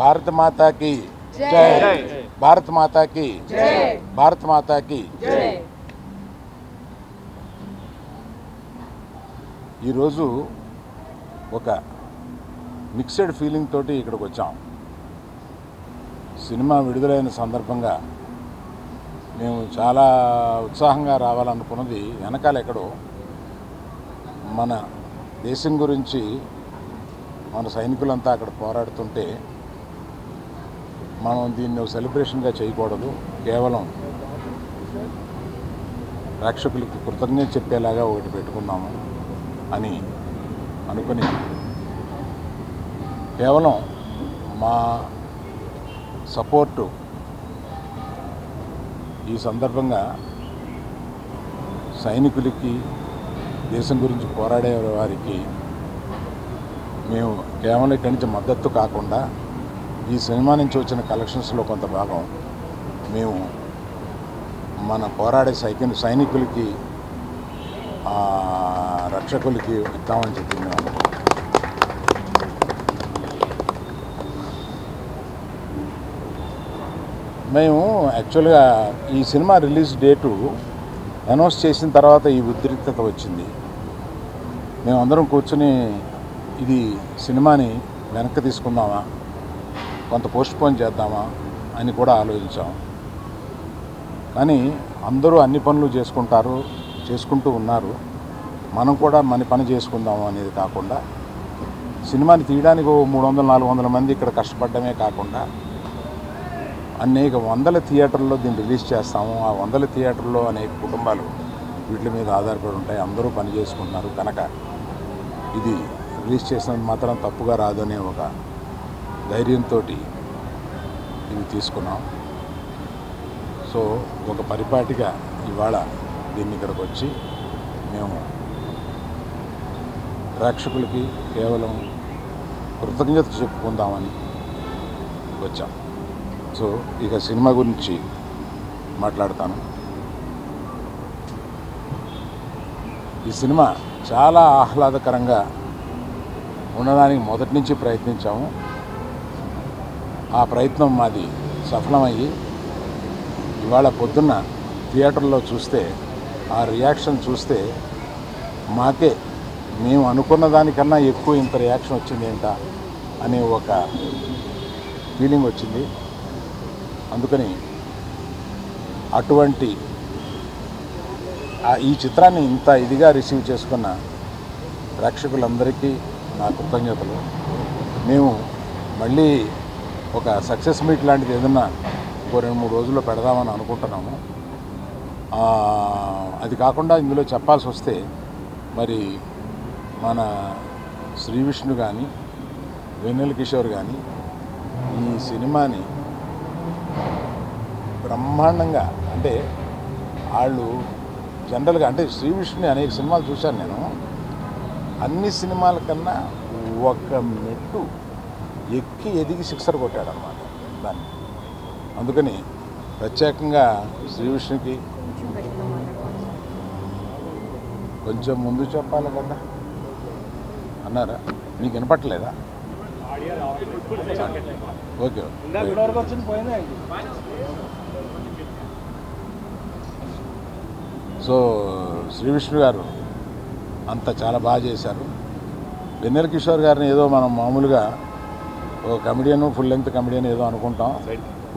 భారత మాతా की జై, భారత మాతా की జై, భారత మాతా की జై. ఈరోజు ఒక మిక్స్డ్ ఫీలింగ్ తోటి ఇక్కడికి వచ్చాం. సినిమా విడుదలైన సందర్భంగా మేము చాలా ఉత్సాహంగా రావాలనుకున్నది వెనకాల ఎక్కడో మన దేశం గురించి మన సైనికులంతా అక్కడ పోరాడుతుంటే మనం దీన్ని సెలబ్రేషన్గా చేయకూడదు, కేవలం ప్రేక్షకులకి కృతజ్ఞత చెప్పేలాగా ఒకటి పెట్టుకున్నాము అని అనుకుని కేవలం మా సపోర్టు ఈ సందర్భంగా సైనికులకి, దేశం గురించి పోరాడే వారికి మేము కేవలం ఇక్కడి నుంచి మద్దతు కాకుండా ఈ సినిమా నుంచి వచ్చిన కలెక్షన్స్లో కొంత భాగం మేము మన పోరాడే సైనికులకి, రక్షకులకి ఇద్దామని చెప్పి మేము యాక్చువల్గా ఈ సినిమా రిలీజ్ డేటు అనౌన్స్ చేసిన తర్వాత ఈ ఉద్రిక్తత వచ్చింది. మేమందరం కూర్చుని ఇది సినిమాని వెనక్కి తీసుకుందామా, కొంత పోస్ట్పోన్ చేద్దామా అని కూడా ఆలోచించాం. కానీ అందరూ అన్ని పనులు చేసుకుంటూ ఉన్నారు. మనం కూడా మన పని చేసుకుందాము అనేది కాకుండా సినిమాని తీయడానికి 300-400 మంది ఇక్కడ కష్టపడమే కాకుండా అనేక వందల థియేటర్లో దీన్ని రిలీజ్ చేస్తాము. ఆ వందల థియేటర్లో అనేక కుటుంబాలు వీటి మీద ఆధారపడి ఉంటాయి. అందరూ పని చేసుకుంటున్నారు కనుక ఇది రిలీజ్ చేసినందుకు మాత్రం తప్పుగా రాదనే ఒక ధైర్యంతో ఇది తీసుకున్నాం. సో ఒక పరిపాటిగా ఇవాళ దీన్ని ఇక్కడికి వచ్చి మేము ప్రేక్షకులకి కేవలం కృతజ్ఞత చెప్పుకుందామని వచ్చాం. సో ఇక సినిమా గురించి మాట్లాడతాను. ఈ సినిమా చాలా ఆహ్లాదకరంగా ఉండడానికి మొదటి నుంచి ప్రయత్నించాము. ఆ ప్రయత్నం మాది సఫలమయ్యి ఇవాళ పొద్దున్న థియేటర్లో చూస్తే ఆ రియాక్షన్ చూస్తే మాకే మేము అనుకున్న దానికన్నా ఎక్కువ ఇంత రియాక్షన్ వచ్చింది ఏంటా అనే ఒక ఫీలింగ్ వచ్చింది. అందుకని అటువంటి ఈ చిత్రాన్ని ఇంత ఇదిగా రిసీవ్ చేసుకున్న ప్రేక్షకులందరికీ నా కృతజ్ఞతలు. మేము మళ్ళీ ఒక సక్సెస్ మీట్ లాంటిది ఏదన్నా 2-3 రోజుల్లో పెడదామని అనుకుంటున్నాము. అది కాకుండా ఇందులో చెప్పాల్సి వస్తే మరి మన శ్రీ విష్ణు కానీ, వెన్నెల కిషోర్ కానీ ఈ సినిమాని బ్రహ్మాండంగా, అంటే వాళ్ళు జనరల్గా అంటే శ్రీ విష్ణుని అనేక సినిమాలు చూశాను నేను. అన్ని సినిమాల కన్నా ఒక మెట్టు ఎక్కి ఎదిగి సిక్సర్ కొట్టాడనమాట దాన్ని. అందుకని ప్రత్యేకంగా శ్రీ విష్ణుకి కొంచెం ముందు చెప్పాలి కదా అన్నారా? మీకు వినపట్టలేదా? ఓకే. సో శ్రీ విష్ణు గారు అంతా చాలా బాగా చేశారు. వెన్నెల కిషోర్ గారిని ఏదో మనం మామూలుగా ఒక కమెడియన్, ఫుల్ లెంగ్త్ కమెడియన్ ఏదో అనుకుంటాం,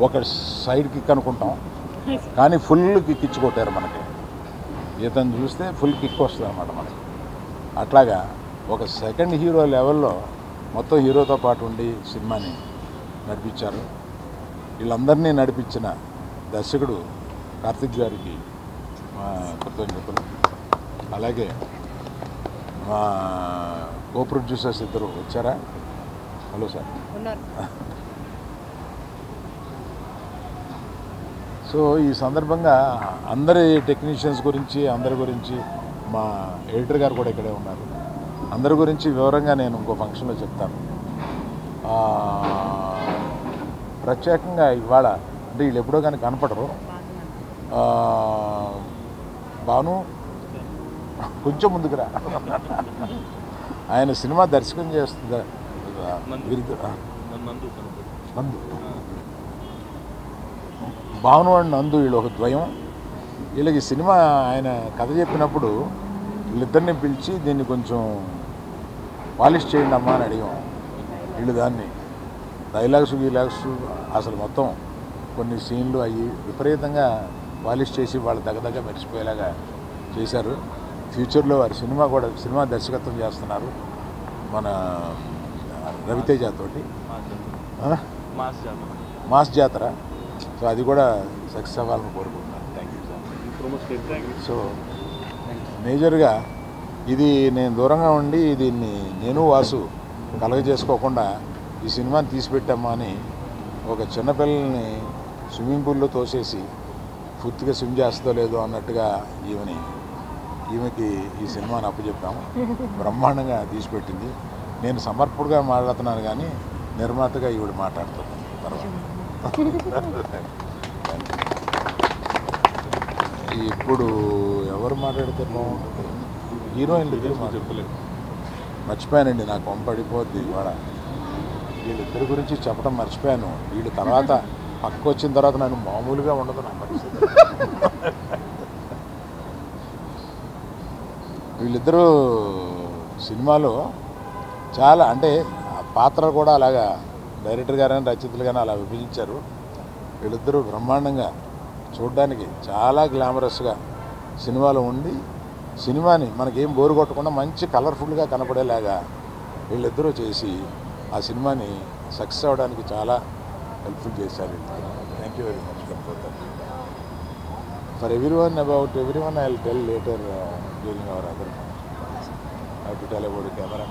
ఒక సైడ్ కిక్ అనుకుంటాం, కానీ ఫుల్ కిక్ ఇచ్చి కొట్టారు మనకి. ఇతను చూస్తే ఫుల్ కిక్ వస్తుంది అన్నమాట మనకి. అట్లాగా ఒక సెకండ్ హీరో లెవెల్లో మొత్తం హీరోతో పాటు ఉండి సినిమాని నడిపించారు. వీళ్ళందరినీ నడిపించిన దర్శకుడు కార్తిక్ గారికి మా కృతజ్ఞతలు. అలాగే మా కో ప్రొడ్యూసర్స్ ఇద్దరు వచ్చారా? Hello sir. సో ఈ సందర్భంగా అందరి టెక్నీషియన్స్ గురించి, అందరి గురించి, మా ఎడిటర్ గారు కూడా ఇక్కడే ఉన్నారు, అందరి గురించి వివరంగా నేను ఇంకో ఫంక్షన్లో చెప్తాను. ప్రత్యేకంగా ఇవాళ అంటే వీళ్ళు ఎప్పుడో కానీ కనపడరు. భాను కొంచెం ముందుకురా. ఆయన సినిమా దర్శకం చేస్తుంది. నందు భావన అండ్ నందు వీళ్ళు ఒక ద్వయం. వీళ్ళకి సినిమా ఆయన కథ చెప్పినప్పుడు వీళ్ళిద్దరిని పిలిచి దీన్ని కొంచెం పాలిష్ చేయండి అమ్మా అని అడిగాం. వీళ్ళు దాన్ని డైలాగ్స్ అసలు మొత్తం కొన్ని సీన్లు అయ్యి విపరీతంగా పాలిష్ చేసి వాళ్ళు దగ్గర మెరిసిపోయేలాగా చేశారు. ఫ్యూచర్లో వారి సినిమా దర్శకత్వం చేస్తున్నారు మన రవితేజ తోటి, మాస్ జాతర. సో అది కూడా సక్సెస్ అవ్వాలని కోరుకుంటున్నాను. Thank you sir. సో మేజర్గా ఇది నేను దూరంగా ఉండి దీన్ని నేను వాసు కలగజేసుకోకుండా ఈ సినిమాని తీసిపెట్టామా అని ఒక చిన్నపిల్లల్ని స్విమ్మింగ్ పూల్లో తోసేసి పూర్తిగా స్విమ్ చేస్తుందో లేదో అన్నట్టుగా ఈమెకి ఈ సినిమాని అప్పచెప్పాము. బ్రహ్మాండంగా తీసిపెట్టింది. నేను సమర్పుడుగా మాట్లాడుతున్నాను కానీ నిర్మాతగా ఈవిడ మాట్లాడుతున్నాను తర్వాత. ఇప్పుడు ఎవరు మాట్లాడితే బాగుంటుంది? హీరోయిన్లు ఇద్దరు మాట్లాడలేదు. మర్చిపోయానండి, నాకు కొంపడిపోద్ది ఇవాళ. వీళ్ళిద్దరి గురించి చెప్పడం మర్చిపోయాను. వీళ్ళు తర్వాత పక్క వచ్చిన తర్వాత నన్ను మామూలుగా ఉండదు నా పరిస్థితి. వీళ్ళిద్దరూ సినిమాలో చాలా అంటే పాత్రలు కూడా అలాగా డైరెక్టర్ గారైనా రచయితలు కానీ అలా విభజించారు. వీళ్ళిద్దరూ బ్రహ్మాండంగా చూడడానికి చాలా గ్లామరస్గా సినిమాలో ఉండి సినిమాని మనకేం బోరు కొట్టకుండా మంచి కలర్ఫుల్గా కనపడేలాగా వీళ్ళిద్దరూ చేసి ఆ సినిమాని సక్సెస్ అవ్వడానికి చాలా హెల్ప్ఫుల్ చేశారు. Thank you very much for everyone. About everyone I will tell later during hour other I to tell about camera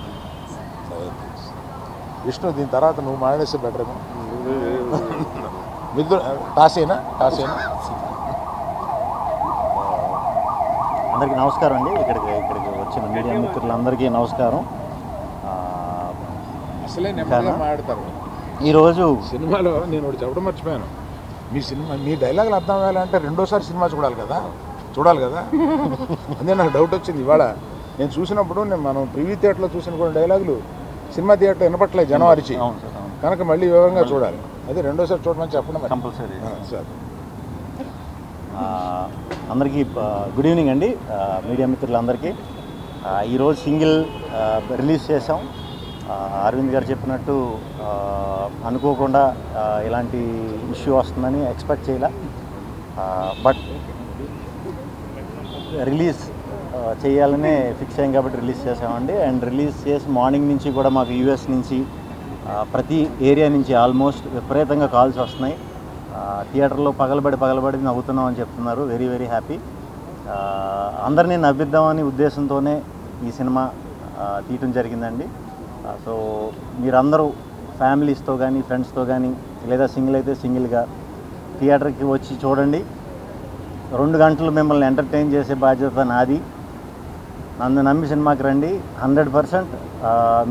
Vishnu. దీని తర్వాత నువ్వు మాట్లాడేస్తే బెటరేమో. మిద్దు టాసేనా అందరికీ నమస్కారం అండి. ఇక్కడికి వచ్చిన మీడియా మిత్రులందరికీ నమస్కారం. అసలే నెమ్మదిగా మాట్లాడతారు. ఈరోజు సినిమాలో నేను ఒకటి చెప్పడం మర్చిపోయాను. మీ డైలాగులు అర్థం అవ్వాలంటే రెండోసారి సినిమా చూడాలి కదా. అదే నాకు డౌట్ వచ్చింది ఇవాళ. నేను చూసినప్పుడు మనం ప్రివ్యూ థియేటర్లో చూసిన కొన్ని డైలాగులు సినిమా థియేటర్ వినపట్లేదు జనవరికి, కనుక మళ్ళీ వివరంగా చూడాలి. అదే రెండోసారి చూడమని చెప్పడం కంపల్సరీ సార్. అందరికీ గుడ్ ఈవినింగ్ అండి. మీడియా మిత్రులందరికీ ఈరోజు సింగిల్ రిలీజ్ చేసాం. అరవింద్ గారు చెప్పినట్టు అనుకోకుండా ఇలాంటి ఇష్యూ వస్తుందని ఎక్స్పెక్ట్ చేయలే. బట్ రిలీజ్ చేయాలనే ఫిక్స్ అయ్యాం కాబట్టి రిలీజ్ చేసామండి. అండ్ రిలీజ్ చేసి మార్నింగ్ నుంచి కూడా మాకు యూఎస్ నుంచి ప్రతి ఏరియా నుంచి ఆల్మోస్ట్ విపరీతంగా కాల్స్ వస్తున్నాయి. థియేటర్లో పగలబడి నవ్వుతున్నాం అని చెప్తున్నారు. Very very happy. అందరినీ నవ్విద్దామని ఉద్దేశంతోనే ఈ సినిమా తీయటం జరిగిందండి. సో మీరందరూ ఫ్యామిలీస్తో కానీ ఫ్రెండ్స్తో కానీ లేదా సింగిల్ అయితే సింగిల్గా థియేటర్కి వచ్చి చూడండి. 2 గంటలు మిమ్మల్ని ఎంటర్టైన్ చేసే బాధ్యత నాది. నన్ను నమ్మి సినిమాకి రండి. 100%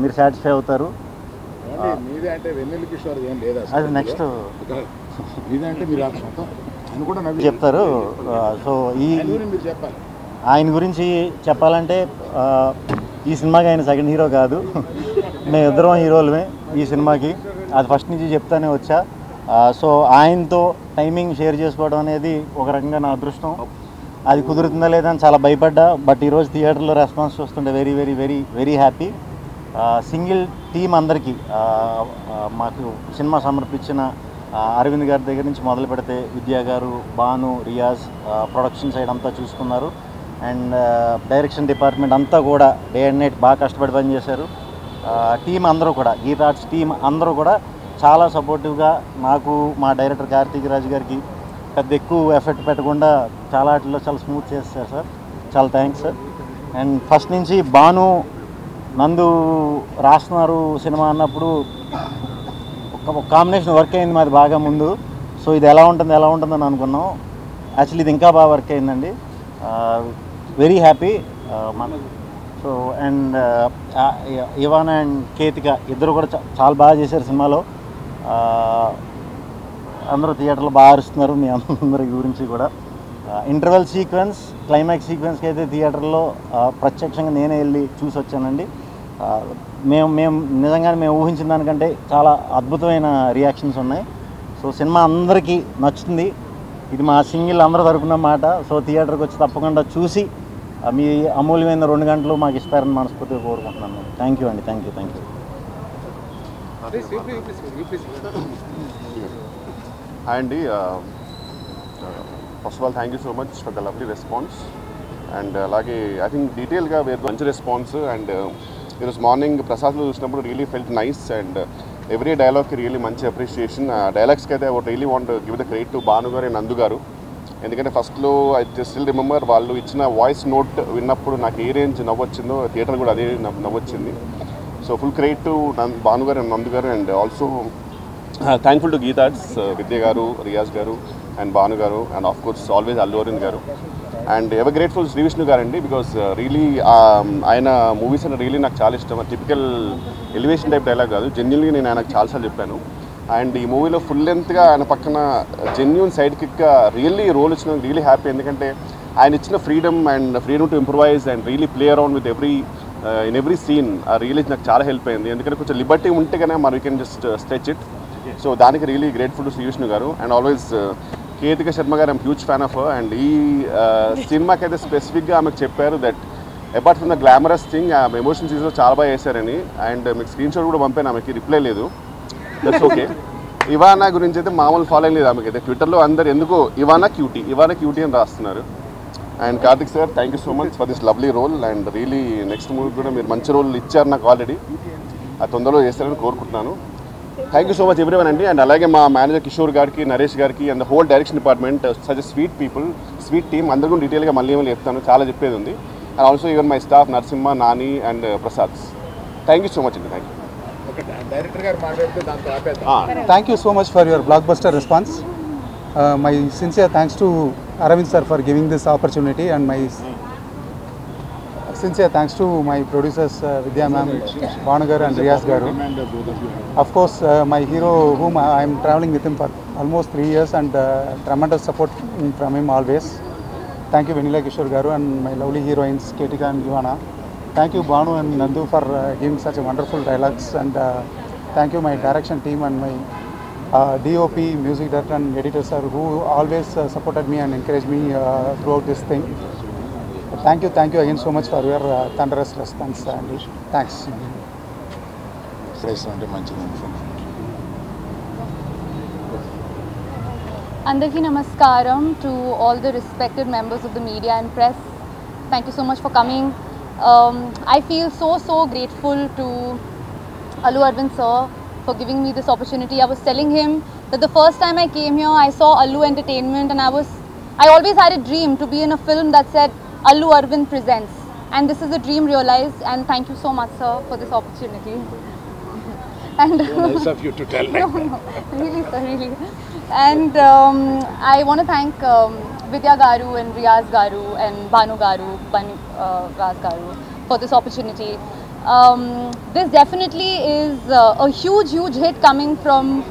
మీరు సాటిస్ఫై అవుతారు. అది నెక్స్ట్ చెప్తారు. సో ఆయన గురించి చెప్పాలంటే ఈ సినిమాకి ఆయన సెకండ్ హీరో కాదు, మేమిద్దరం హీరోలమే ఈ సినిమాకి. అది ఫస్ట్ నుంచి చెప్తానే వచ్చా. సో ఆయనతో టైమింగ్ షేర్ చేసుకోవడం అనేది ఒక రకంగా నా అదృష్టం. అది కుదురుతుందా లేదా అని చాలా భయపడ్డా. బట్ ఈరోజు థియేటర్లో రెస్పాన్స్ చూస్తుంటే very very very very happy. Single team అందరికీ మాకు సినిమా సమర్పించిన అరవింద్ గారి దగ్గర నుంచి మొదలు పెడితే విద్యా గారు, భాను, రియాజ్ ప్రొడక్షన్ సైడ్ అంతా చూసుకున్నారు. అండ్ డైరెక్షన్ డిపార్ట్మెంట్ అంతా కూడా డే అండ్ నైట్ బాగా కష్టపడి పనిచేశారు. టీం అందరూ కూడా, గీతా ఆర్ట్స్ టీం అందరూ కూడా చాలా సపోర్టివ్గా నాకు, మా డైరెక్టర్ కార్తీక్ రాజు గారికి పెద్ద ఎక్కువ ఎఫర్ట్ పెట్టకుండా చాలా వాటిల్లో చాలా స్మూత్ చేస్తారు సార్. చాలా థ్యాంక్స్ సార్. అండ్ ఫస్ట్ నుంచి భాను, నందు రాస్తున్నారు సినిమా అన్నప్పుడు ఒక కాంబినేషన్ వర్క్ అయింది మాది బాగా ముందు. సో ఇది ఎలా ఉంటుందని అనుకున్నాం. యాక్చువల్లీ ఇది ఇంకా బాగా వర్క్ అయిందండి. Very happy. So and Ivana and Ketika ఇద్దరు కూడా చాలా బాగా చేశారు సినిమాలో. అందరూ థియేటర్లో బాగా అరుస్తున్నారు. మీ అందరి గురించి కూడా ఇంటర్వెల్ సీక్వెన్స్, క్లైమాక్స్ సీక్వెన్స్కి అయితే థియేటర్లో ప్రత్యక్షంగా నేనే వెళ్ళి చూసి వచ్చానండి. మేము నిజంగానే మేము ఊహించిన దానికంటే చాలా అద్భుతమైన రియాక్షన్స్ ఉన్నాయి. సో సినిమా అందరికీ నచ్చుతుంది. ఇది మా సింగిల్ అందరూ తరపున మాట. సో థియేటర్కి వచ్చి తప్పకుండా చూసి మీ అమూల్యమైన 2 గంటలు మాకు ఇస్తారని మనస్ఫూర్తిగా కోరుకుంటున్నాను. థ్యాంక్ యూ అండి. Thank you. హాయ్ అండి. First of all thank you so much for the lovely response. And అలాగే ఐ థింక్ డీటెయిల్గా మంచి రెస్పాన్స్. అండ్ ఈరోజు మార్నింగ్ ప్రసాద్లో చూసినప్పుడు really felt nice. And every డైలాగ్కి రియలీ మంచి అప్రిషియేషన్. డైలాగ్స్కి అయితే I would really want give the credit to Bhanu garu and Nandu గారు. ఎందుకంటే ఫస్ట్లో ఐ స్టిల్ రిమెంబర్ వాళ్ళు ఇచ్చిన వాయిస్ నోట్ విన్నప్పుడు నాకు ఏ రేంజ్ నవ్వొచ్చిందో థియేటర్ కూడా అదే నవ్వొచ్చింది. So full credit to Bhanu garu and Nandu garu. And also thankful to Geetha Arts Vidya garu, Riaz garu and Bhanu garu and of course always Allu Aravind garu. And ever grateful Shri Vishnu గారండి. బికాస్ రియలీ ఆయన మూవీస్ అని రియలీ నాకు చాలా ఇష్టం. టిపికల్ ఎలివేషన్ టైప్ డైలాగ్ కాదు, జెన్యున్గా నేను ఆయనకు చాలాసార్లు చెప్పాను. అండ్ ఈ మూవీలో ఫుల్ లెంత్గా ఆయన పక్కన జెన్యున్ సైడ్ కిక్గా రియల్లీ రోల్ ఇచ్చినందుకు రియలీ హ్యాపీ. ఎందుకంటే ఆయన ఇచ్చిన freedom to improvise and really play around with in every scene really నాకు చాలా హెల్ప్ అయింది. ఎందుకంటే కొంచెం లిబర్టీ ఉంటే కన్నా మనం you can just stretch it. So దానికి really grateful to Shri Vishnu garu. And always Ketika Sharma garu I'm huge fan of. And ఈ సినిమాకి అయితే స్పెసిఫిక్గా ఆమెకు చెప్పారు that apart from the glamorous thing ఆమె ఎమోషన్ సీన్స్లో చాలా బాగా వేశారని. అండ్ మీకు స్క్రీన్ షాట్ కూడా పంపాను, ఆమెకి రిప్లై లేదు. That's okay. ఇవానా గురించి అయితే మామూలు ఫాలోయింగ్ లేదు ఆమెకి అయితే. ట్విట్టర్లో అందరు ఎందుకో ఇవానా క్యూటీ అని రాస్తున్నారు. And Karthik sir thank you so much for this lovely role. And really next movie కూడా మీరు మంచి రోల్ ఇచ్చారు నాకు ఆల్రెడీ. అది తొందరలో చేస్తారని కోరుకుంటున్నాను. Thank you so much everyone అండి. అండ్ అలాగే మా మేనేజర్ కిషోర్ గారికి, నరేష్ గారికి and the whole direction department, such sweet people, sweet team. అందరూ డీటెయిల్గా మళ్ళీ చెప్తాను, చాలా చెప్పేది ఉంది. And also even my staff Narasimha, Nani and Prasad. Thank you so much అండి. Thank you. Thank you so much for your blockbuster response. My sincere thanks to Aravind sir for giving this opportunity, and my sincere thanks to my producers Vidya ma'am, Bhanu garu and Riyaz garu. Of course, my hero whom I am traveling with him for almost 3 years, and tremendous support from him always. Thank you Vanilla Kishore garu and my lovely heroines Ketika and Ivana. Thank you Bhanu and Nandu for giving such a wonderful dialogues, and thank you my direction team and my DOP, music director and editor sir who always supported me and encouraged me throughout this thing. Thank you again so much for your thunderous response, and thanks. Andarki namaskaram to all the respected members of the media and press. Thank you so much for coming. I feel so grateful to Allu Arvind sir for giving me this opportunity. I was telling him that the first time I came here, I saw Allu Entertainment, and I always had a dream to be in a film that said Allu Arvind presents, and this is a dream realized. And thank you so much sir for this opportunity. And nice of you to tell like no, really sir, really. And I want to thank Vidya garu and Riyaz garu and Bhanu garu, Raz garu for this opportunity. This definitely is a huge hit coming from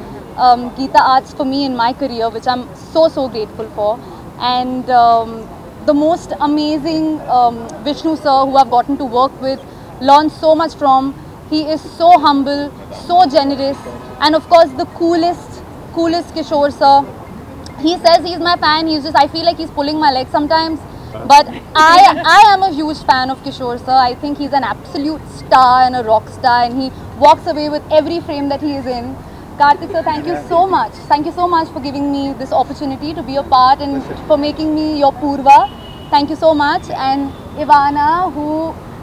Geeta Arts for me in my career, which I'm so grateful for. And the most amazing Vishnu sir who I've gotten to work with, learned so much from. He is so humble, so generous, and of course the coolest Kishore sir. He says he's my fan. I feel like he's pulling my leg sometimes. But I am a huge fan of Kishore sir. I think he's an absolute star and a rock star, and he walks away with every frame that he is in. Karthik sir, thank you so much. Thank you so much for giving me this opportunity to be a part and for making me your Purva. Thank you so much. And Ivana, who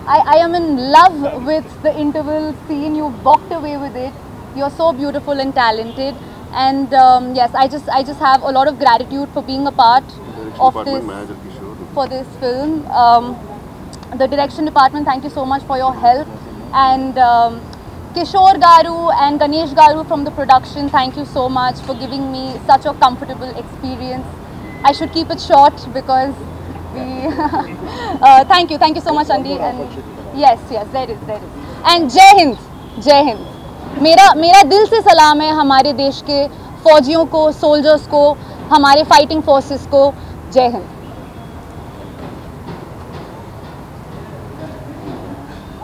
I am in love with the interval scene. You walked away with it. You're so beautiful and talented. And yes, I just have a lot of gratitude for being a part of this film. The direction department, thank you so much for your help. And Kishore garu and Ganesh garu from the production, thank you so much for giving me such a comfortable experience. I should keep it short because we thank you so much Andy. And yes, there is. And Jai Hind. मेरा दिल से सलाम है हमारे देश के फौजियों को, सोल्जर्स को, हमारे फाइटिंग फोर्सेस को. जय हिंद.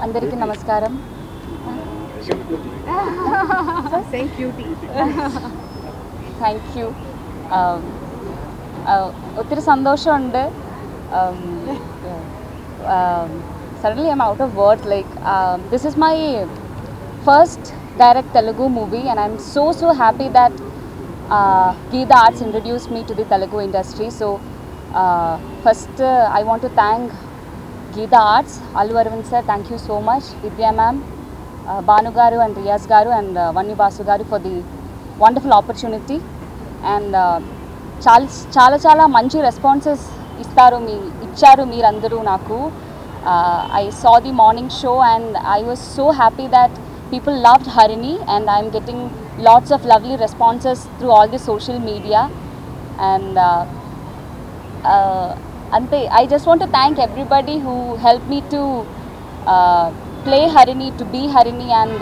అందరికీ నమస్కారం. Thank you. ഒത്തിരി സന്തോഷമുണ്ട്. Suddenly I'm out of words. Like this is my first direct Telugu movie, and I'm so happy that Geetha Arts introduced me to the Telugu industry. So first I want to thank Geetha Arts, Allu Aravind sir, thank you so much, Vidya ma'am, Banu garu and Riyaz garu and Vanni Basu garu for the wonderful opportunity. And చాలా మంచి responses ఇచ్చారు మీరందరూ నాకు. I saw the morning show and I was so happy that people loved Harini, and I'm getting lots of lovely responses through all the social media. And ante I just want to thank everybody who helped me to play Harini, to be Harini, and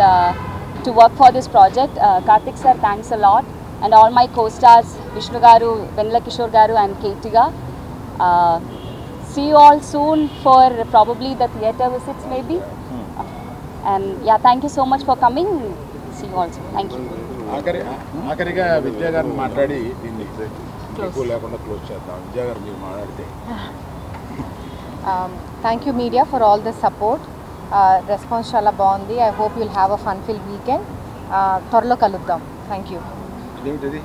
to work for this project. Karthik sir, thanks a lot, and all my co-stars Vishnu garu, Venla Kishore garu and Keetiga. See you all soon for probably the theatre visits maybe. And yeah, thank you so much for coming. See you all soon. Thank you. ఆఖరిగా విద్యా గారిని మాట్లాడి దీన్ని ఎక్కువ లేకుండా close చేద్దాం. విద్యా గారు మీరు మాట్లాడితే. Thank you media for all the support. Response చాలా బాగుంది. I hope you'll have a fun fill weekend. త్వరలో కలుద్దాం. Thank you. ఏమిటది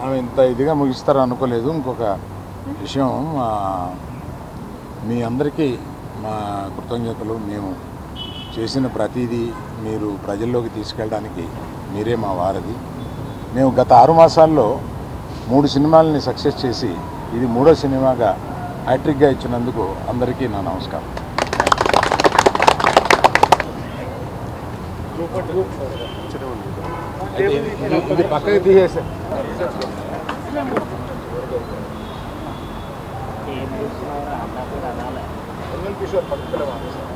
ఆమె ఇంత ఇదిగా ముగిస్తారని అనుకోలేదు. ఇంకొక విషయం, మీ అందరికీ మా కృతజ్ఞతలు. మేము చేసిన ప్రతిదీ మీరు ప్రజల్లోకి తీసుకెళ్ళడానికి మీరే మా వారధి. మేము గత 6 మాసాల్లో 3 సినిమాలని సక్సెస్ చేసి ఇది 3వ సినిమాగా హ్యాట్రిక్గా ఇచ్చినందుకు అందరికీ నా నమస్కారం. ఇది పక్కకి తీసేసా. కిషోర్ పక్కన వచ్చాడు.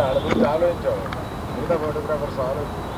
ఆడ గురించి ఆలోచించావు. మిగతా ఫోటోగ్రాఫర్స్ ఆలోచించారు.